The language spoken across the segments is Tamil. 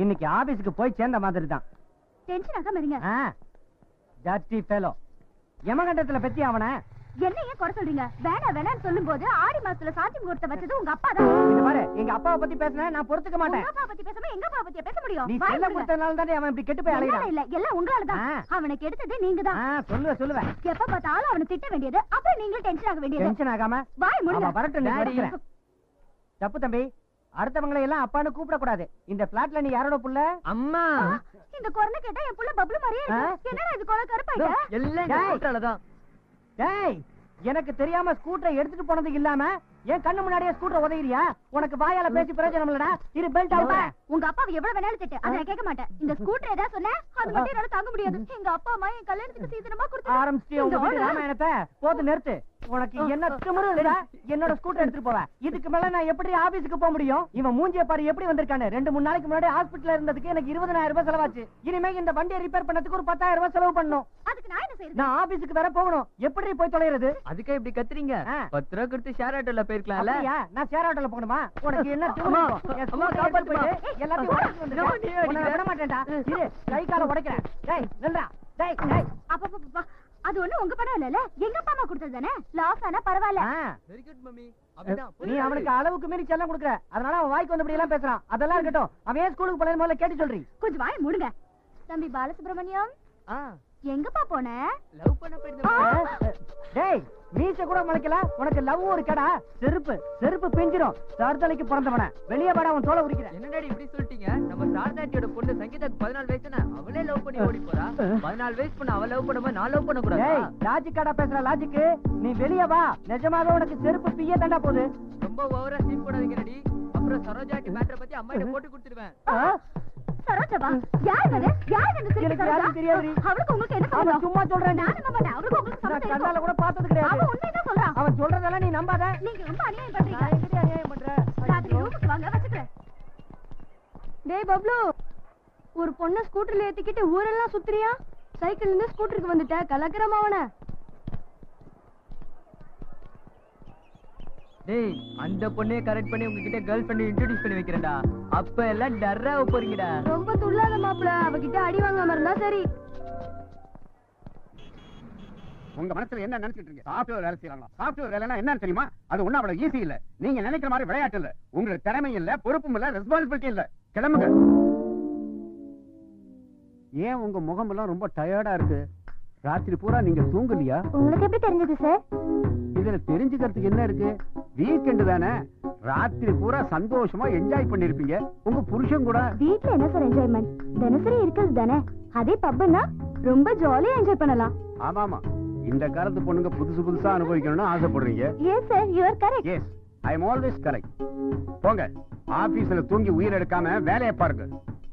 இன்னைக்கு ஆபீஸ்க்கு போய் சேர்ந்த மாதிரி தான். டென்ஷன் ஆகாம இருங்க. ஜாஸ்தி ஃபெலோ. யமகண்டத்துல பெத்தி அவன என்ன ஏன் குறை சொல்றீங்க? வேணான்னு சொல்லும்போது ஆடி மாசத்துல சாந்தி முகூர்த்தம் வச்சது உங்க அப்பா தான். இது பாரு, எங்க அப்பாவை பத்தி பேசினா நான் பொறுத்துக்க மாட்டேன். உங்க அப்பா பத்தி பேசாம எங்க அப்பா பத்தி பேச முடியும்? நீ செல்ல கொடுத்தனால தான் அவன் இப்படி கெட்டு போய் அலையறான். இல்ல எல்லாம் உங்களால தான். அவனை கெடுத்தது நீங்க தான். சொல்லுவேன். எப்ப பார்த்தாலும் அவனை திட்ட வேண்டியது, அப்புறம் நீங்களும் டென்ஷன் ஆக வேண்டியது. டென்ஷன் ஆகாம வாய் மூடுங்க. வரட்டும். தப்பு தம்பி. அடுத்தவங்களை எல்லாம் அப்பான்னு கூப்பிட கூடாது. இந்த பிளாட்ல நீ யாரோட புள்ள? அம்மா. இந்த குரலை கேட்டா என் புள்ள பப்ளு மாதிரியே இருக்கு. என்னடா இது குரல் கருப்பாயிட்ட? எல்லாம் கூட்டறதான். டேய், எனக்கு தெரியாம ஸ்கூட்டரை எடுத்துட்டு போனது இல்லாம என் கண்ணு முன்னாடியே ஸ்கூட்டர் உதையிறியா? உனக்கு வாயால பேசி பிரயோஜனம் இல்லடா. இரு பெல்ட் அவுட்டா. உங்க அப்பாவை எவ்வளவு வேணாலும் திட்டு, அத நான் கேட்க மாட்டேன். இந்த ஸ்கூட்டர் ஏதா சொன்னா அது மட்டும் என்னால தாங்க முடியாது. எங்க அப்பா அம்மா என் கல்யாணத்துக்கு சீதனமா கொடுத்து ஆரம்பிச்சிட்டு உங்க வீட்டு ராமாயணத்தை போது நிறுத்து. உனக்கு என்ன திமிரு இல்லடா? என்னோட ஸ்கூட்டர் எடுத்துட்டு போவ. இதுக்கு மேல நான் எப்படி ஆபீஸ்க்கு போக முடியும்? இவன் மூஞ்சிய பாரு எப்படி வந்திருக்கானே. 2-3 நாளைக்கு முன்னாடி ஹாஸ்பிடல்ல இருந்ததுக்கு எனக்கு 20,000 ரூபாய் செலவாச்சு. இனிமே இந்த வண்டியை ரிப்பேர் பண்ணதுக்கு ஒரு 10,000 ரூபாய் செலவு பண்ணணும். அதுக்கு நான் என்ன செய்யறது? நான் ஆபீஸ்க்கு வேற போகணும். எப்படி போய் தொலைறது? அதுக்கே இப்படி கத்துறீங்க? 10 ரூபாய் கொடுத்து ஷேர் ஆட்டோல போயிருக்கலாம்ல. நான் ஷேர் ஆட்டோல போகணுமா? உனக்கு என்ன திமிரு? அம்மா காப்பாத்து போய் எல்லாத்தையும் உடைச்சு வந்துடுறேன். விட மாட்டேன்டா. இரு, கை கால உடைக்கிறேன். டேய் நில்றா. டேய் அப்பா அது ஒண்ணு உங்க பணம் இல்லல, எங்க அப்பா அம்மா கொடுத்தது தானே. லாஸ் ஆனா பரவாயில்ல. Very good mummy. அப்படிதான். நீ அவனுக்கு அளவுக்கு மீறி செல்லம் கொடுக்குற. அதனால அவன் வாய்க்கு வந்தபடி எல்லாம் பேசுறான். அதெல்லாம் இருக்கட்டும். அவன் ஏன் ஸ்கூலுக்கு போனது முதல்ல கேட்டு சொல்றீ. கொஞ்சம் வாய் மூடுங்க. தம்பி பாலசுப்ரமணியம், எங்கப்பா போன? லவ் பண்ண போயிருந்தேன். டேய், மீச கூட முளைக்கல, உனக்கு லவ் ஒரு கடா. செருப்பு பிஞ்சிரும். சார்தலைக்கு பிறந்தவன வெளியே வாடா, அவன் தோலை உரிக்கிறேன். என்ன டாடி இப்படி சொல்லிட்டீங்க? நம்ம சாரதாட்டியோட பொண்ணு சங்கீதாக்கு 14 வயசுனா அவளே லவ் பண்ணி ஓடி போறா. 14 வயசு பொண்ணு அவ லவ் பண்ணும்போது நான் லவ் பண்ண கூடாதா? டேய், லாஜிக் கடா பேசுற லாஜிக். நீ வெளியே வா. நிஜமாவே உனக்கு செருப்பு பிய தண்டா போகுது. ரொம்ப ஓவரா சீன் போடாதீங்க டாடி. அப்புறம் சரோஜாட்டி மேட்டரை பத்தி அம்மாட்ட போட்டு கொடுத்துடுவேன். சரோஜாவா? யார் அது? யார் அந்த சிரிப்பு சரோஜா? எனக்கு தெரியாது. அவளுக்கு உங்களுக்கு என்ன சம்பந்தம்? சும்மா சொல்றேன். நான் நம்ப மாட்டேன். அவளுக்கு உங்களுக்கு சம்பந்தம் நான் கண்ணால கூட பார்த்தது கிடையாது. அவன் உண்மைதான் சொல்றான். அவன் சொல்றதெல்லாம் நீ நம்பாத. நீங்க ரொம்ப அநியாயம் பண்றீங்க. நான் எங்க அநியாயம் பண்றேன்? ராத்திரி ரூமுக்கு வாங்க, வச்சுக்கிறேன். டேய் பப்ளு, ஒரு பொண்ண ஸ்கூட்டர்ல ஏத்திக்கிட்டு ஊரெல்லாம் சுத்துறியா? சைக்கிள்ல இருந்து ஸ்கூட்டருக்கு வந்துட்ட. கலக்கறமா அவன. டேய், அந்த பொண்ணே கரெக்ட் பண்ணி உங்ககிட்ட கேர்ள் ஃப்ரெண்ட் இன்ட்ரோ듀ஸ் பண்ணி வைக்கிறேன்டா. அப்ப எல்லாம் டர்ரா போறீங்கடா. ரொம்ப துள்ளாத மாப்ள, அவகிட்ட அடி வாங்காம இருந்தா சரி. உங்க மனசுல என்ன நினைச்சிட்டு இருக்கீங்க? சாஃப்ட்வேர் வேலை செய்யலாம். சாஃப்ட்வேர் வேலைன்னா என்னன்னு தெரியுமா? அது ஒண்ணும் அவ்வளவு ஈஸி இல்ல. நீங்க நினைக்கிற மாதிரி விளையாட்டு இல்ல. உங்களுக்கு திறமை இல்ல, பொறுப்பும் இல்ல, ரெஸ்பான்சிபிலிட்டி இல்ல. கிளம்புங்க. ஏன் உங்க முகம் எல்லாம் ரொம்ப டயர்டா இருக்கு? ராத்திரி பூரா நீங்க தூங்கலையா? உங்களுக்கு எப்படி தெரிஞ்சது சார்? இதுல தெரிஞ்சுக்கிறதுக்கு என்ன இருக்கு? வீக்கெண்ட் தானே, ராத்திரி பூரா சந்தோஷமா என்ஜாய் பண்ணிருப்பீங்க. உங்க புருஷன் கூட. வீட்ல என்ன சார் என்ஜாய்மெண்ட்? தினசரி இருக்கிறது தானே. அதே பப்னா ரொம்ப ஜாலியா என்ஜாய் பண்ணலாம். ஆமாமா, இந்த காலத்து பொண்ணுங்க புதுசா அனுபவிக்கணும்னு ஆசைப்படுறீங்க. Yes sir, you are correct. Yes, I am always correct. போங்க, ஆபீஸ்ல தூங்கி உயிர் எடுக்காம வேலையை பாருங்க.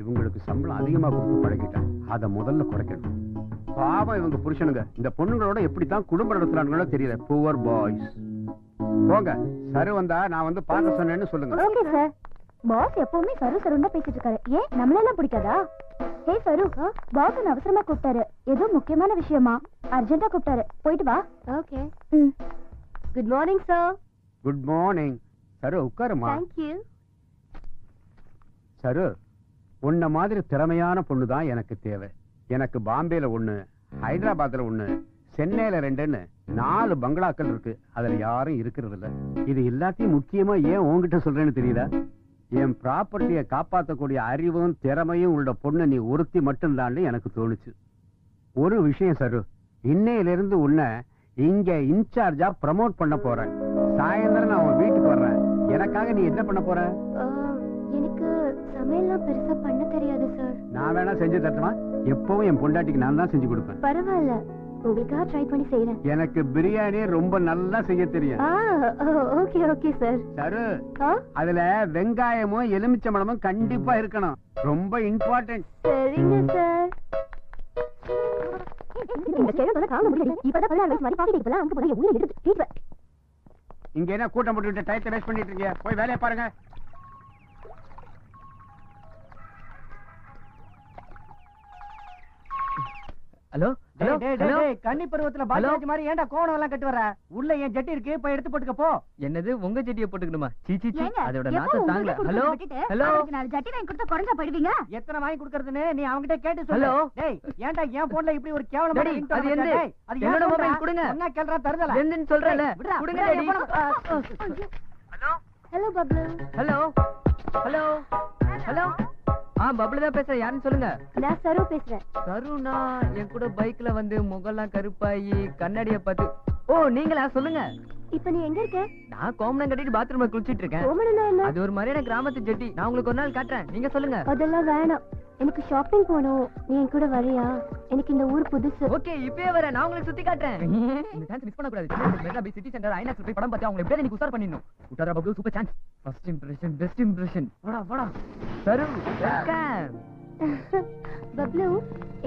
இவங்களுக்கு சம்பளம் அதிகமா கொடுத்து பழகிட்டான். அத முதல்ல குறைக்கணும். பாவம் இவங்க புருஷனுங்க இந்த பொண்ணுங்களோட எப்படித்தான் குடும்ப நடத்துறாங்களோ தெரியல. Poor boys. போங்க, சரு வந்தா நான் வந்து பார்க்க சொன்னேன்னு சொல்லுங்க. Okay sir. பாஸ் எப்பவுமே சரு சருன்னு பேசிட்டு இருக்காரு. ஏன் நம்மளெல்லாம் பிடிக்காதா? ஹே சரு, பாஸ் என்ன அவசரமா கூப்பிட்டாரு. ஏதோ முக்கியமான விஷயமா அர்ஜென்ட்டா கூப்பிட்டாரு. போயிட்டு வா. Okay. Good morning sir. Good morning. Saru உட்காருமா. Thank you. சரு, உன்ன மாதிரி திறமையான பொண்ணு தான் எனக்கு தேவை. எனக்கு பாம்பேல 1, ஹைதராபாத்ல 1, சென்னையில 2ன்னு 4 பங்களாக்கள் இருக்கு. அதுல யாரும் இருக்கிறது இல்ல. இது எல்லாத்தையும் முக்கியமா ஏன் உன்கிட்ட சொல்றேன்னு தெரியுதா? என் ப்ராப்பர்ட்டியை காப்பாற்றக்கூடிய அறிவும் திறமையும் உள்ள பொண்ணு நீ ஒருத்தி மட்டும்தான் எனக்கு தோணுச்சு. ஒரு விஷயம் சரு, இன்னையிலிருந்து உன்னை இங்க இன்சார்ஜா ப்ரமோட் பண்ண போறேன். சாயந்தரம் நான் உன் வீட்டுக்கு வர்றேன். எனக்காக நீ என்ன பண்ண போற? எனக்கு சமையல்லாம் பெருசா பண்ண தெரியாது சார். நான் வேணா செஞ்சு தரட்டுமா? எப்பவும் என் பொண்டாட்டிக்கு நான் தான் செஞ்சு கொடுப்பேன். பரவாயில்ல, உங்களுக்காக ட்ரை பண்ணி செய்யறேன். எனக்கு பிரியாணி ரொம்ப நல்லா செய்ய தெரியும். Okay okay sir. சரு, அதுல வெங்காயமும் எலுமிச்சம்பழமும் கண்டிப்பா இருக்கணும். ரொம்ப இம்பார்ட்டன்ட். சரிங்க சார். இந்த கேள்வி காண முடியல. இப்பதான் 14 வயசு மாதிரி பாக்கிட்டு போலாம். அங்க போய் உள்ள எடுத்து டீச்சர். இங்க என்ன கூட்டம் போட்டுட்டு டைத்தை வேஸ்ட் பண்ணிட்டு இருக்கீங்க? போய் வேலையை பாருங்க. ஹலோ ஹலோ ஹலோ கன்னி பருவத்துல பாஜாஜ் மாதிரி ஏன்டா கோணம் எல்லாம் கட்டு வர? உள்ள என் ஜட்டி இருக்கு, போய் எடுத்து போட்டுக்க போ. என்னது உங்க ஜட்டியை போட்டுக்கணுமா? சீ ஏங்க, அதோட எப்போ நாத்த உங்களுக்கு தாங்கல. கொடுத்து ஹலோ விட்டுட்டு, ஹலோ அவருக்கு 4 ஜட்டி வாங்கி கொடுத்தா குறைஞ்சா போயிடுவீங்க? எத்தனை வாங்கி கொடுக்கறதுன்னு நீ அவங்கிட்ட கேட்டு சொல்லு. ஹலோ. டேய் ஏன்டா என் போன்ல இப்படி ஒரு கேவலமான டேடி, ringtone அது வச்சா? எந்த? டேய், அது என்னோட ஏன் mobile சொல்றா? கொடுங்க. சொன்னா கேளுடா, தருதல. என்னன்னு சொல்றேன்ல. டேய், விட்றா, கொடுங்க விட்றா, டேடி. என் phone. Hello hello Bablu. Hello hello hello Bablu தான் பேசுறேன். யாருன்னு சொல்லுங்க. நான் சரு பேசுறேன். சருணா என் கூட பைக்ல வந்து முகம்லாம் கருப்பாயி கண்ணாடிய பார்த்து. ஓ நீங்களா? சொல்லுங்க. இப்ப நீ எங்க இருக்க? நான் கோமணம் கட்டிட்டு பாத்ரூம்ல குளிச்சிட்டு இருக்கேன். கோமணம்னா என்ன? அது ஒரு மாதிரியான கிராமத்து ஜட்டி. நான் உங்களுக்கு ஒரு நாள் காட்டுறேன். நீங்க சொல்லுங்க. அதெல்லாம் வேணாம். எனக்கு ஷாப்பிங் போகணும். நீ என் கூட வரியா? எனக்கு இந்த ஊர் புதுசு. ஓகே இப்பவே வரேன். நான் உங்களுக்கு சுத்தி காட்டுறேன். இந்த சான்ஸ் மிஸ் பண்ண கூடாது. மெட்ரா பீச் சிட்டி சென்டர் ஐநாக்ஸ் போய் படம் பார்த்து அவங்க எப்படியே நீங்க உசார் பண்ணிடணும். உட்டாரா Bablu super chance. First impression best impression. வாடா வாடா சரு வெல்கம். பப்ளு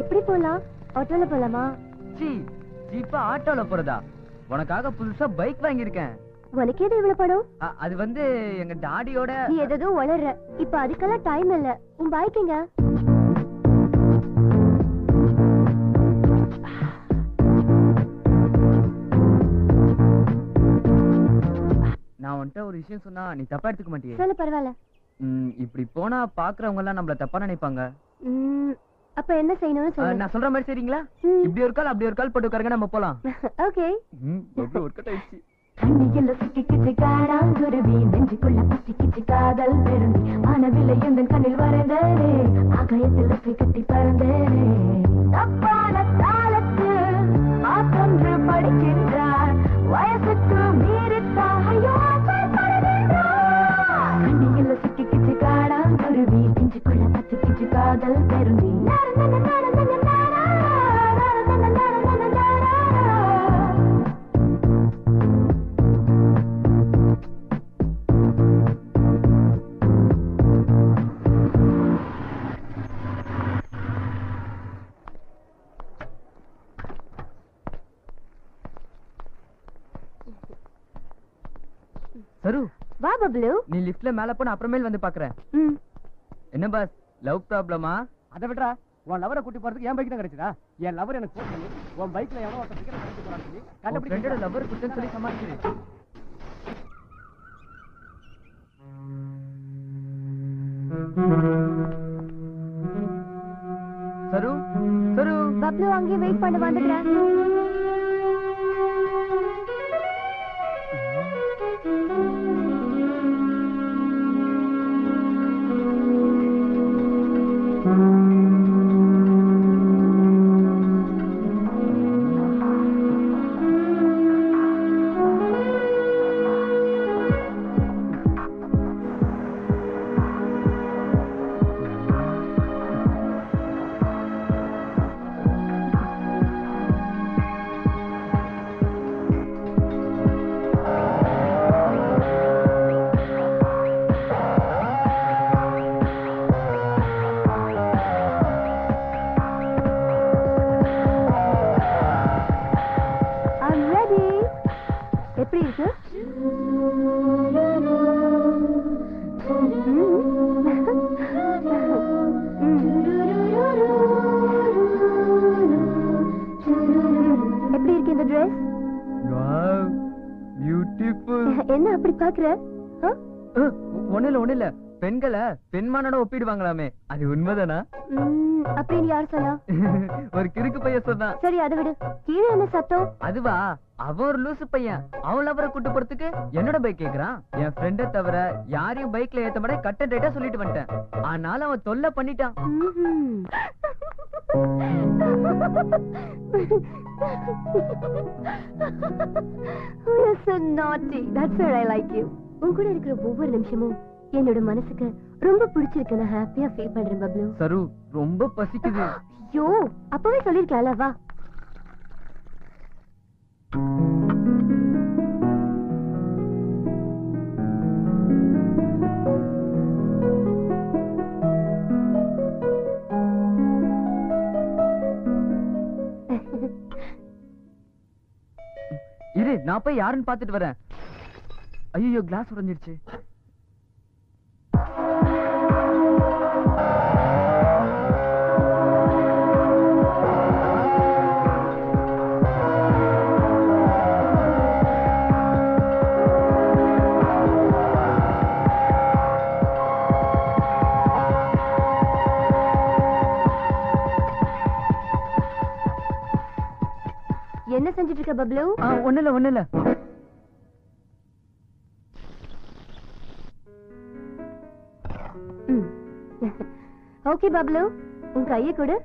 எப்படி போலாம்? ஆட்டோல போலாமா? சி ஜீப்பா ஆட்டோல போறதா? உனக்காக புதுசா பைக் வாங்கியிருக்கேன். உனக்கு எது இவ்வளவு படம்? அது வந்து எங்க டாடியோட. நீ எதோ வளர்ற. இப்ப அதுக்கெல்லாம் டைம் இல்ல. உன் பைக் எங்க? நான் உன்கிட்ட ஒரு விஷயம் சொன்னா நீ தப்பா எடுத்துக்க மாட்டியே? சொல்ல பரவாயில்ல. இப்படி போனா பாக்குறவங்க எல்லாம் நம்மள தப்பா நினைப்பாங்க. அப்ப என்ன செய்யணும்னு சொல்லு. நான் சொல்ற மாதிரி சரிங்களா? இப்படி ஒரு கால் அப்படி ஒரு கால் போட்டு உட்காருங்க, நம்ம போலாம். ஓகே. பப்ளு ஒர்க் அவுட் ஆயிடுச்சு. கண்ணியில் சிக்கிக்கிச்சு காடாங்குருவி, நெஞ்சுக்குள்ள பசிக்கிச்சு காதல் பெருந்தி, வானவில்லை எந்தன் கண்ணில் வரைந்தேனே, ஆகாயத்தில் ரெக்கை கட்டி பறந்தேனே. தப்பான காலத்து மாற்றொன்று படிக்கின்றார், வயசுக்கு மீறித்தான் ஐயோ கண்ணியில் சிக்கிக்கிச்சு காடாங்குருவி, நெஞ்சுக்குள்ள பசிக்கிச்சு காதல் பெருந்தி. சரு வா பப்ளு. நீ லிஃப்ட்ல மேல போன அப்புறமேல் வந்து பாக்குறேன். என்ன பாஸ் லவ் ப்ராப்ளமா? அதை விட்றா. உன் லவரை கூட்டி போறதுக்கு என் பைக் தான் கிடைச்சதா? என் லவர் எனக்கு போன் பண்ணி உன் பைக்ல எவனோ ஒருத்தன் டிக்கெட் எடுத்து போறான்னு சொல்லி ஃப்ரெண்டோட கண்டுபிடிச்சு லவர் குடுத்தேன்னு சொல்லி சமாளிச்சிரு. சரு சரு பப்ளு அங்கே வெயிட் பண்ண வந்துடுறேன். எப்படி இருக்கு? எப்படி இருக்கு இந்த Dress? Wow beautiful. என்ன அப்படி பாக்குற? ஒண்ணு இல்ல பெண்களை பெண்மானோட ஒப்பிடுவாங்களாமே, அது உண்மைதானா? அப்படின்னு யார் சொன்னா? ஒரு கிறுக்கு பையன் சொன்னான். சரி அதை விடு. கீழே என்ன சத்தம்? அதுவா, அவன் ஒரு லூசு பையன். அவன் லவரை கூட்டு போறதுக்கு என்னோட பைக் கேக்குறான். என் ஃப்ரெண்ட தவிர யாரையும் பைக்ல ஏத்த மாட்டே கட் அண்ட் ரைட்டா சொல்லிட்டு வந்துட்டேன். ஆனாலும் அவன் தொல்லை பண்ணிட்டான். You're so naughty. That's why I like you. உன் கூட இருக்கிற ஒவ்வொரு நிமிஷமும் என்னோட மனசுக்கு ரொம்ப பிடிச்சிருக்கு. நான் ஹாப்பியா ஃபீல் பண்றேன் பப்ளு. சரு ரொம்ப பசிக்குது. ஐயோ அப்பவே சொல்லிருக்கலாம்ல. வா. இரு நான் போய் யாருன்னு பாத்துட்டு வரேன். ஐயோ கிளாஸ் உடைஞ்சிருச்சு. என்ன செஞ்சிட்டு இருக்க பப்ளு? ஒண்ணு இல்ல ஓகே பப்ளு, உன் கையை கொடு.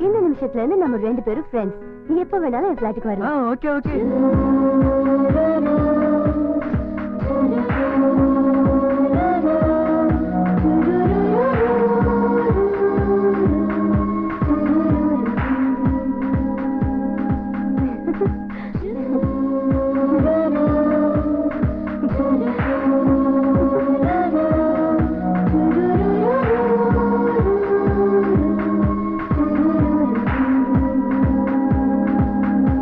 இந்த நிமிஷத்துல இருந்து நம்ம 2 பேரும் ஃப்ரெண்ட்ஸ். நீ எப்ப வேணாலும் என் ஃபிளாட்டுக்கு வரலாம். ஓகே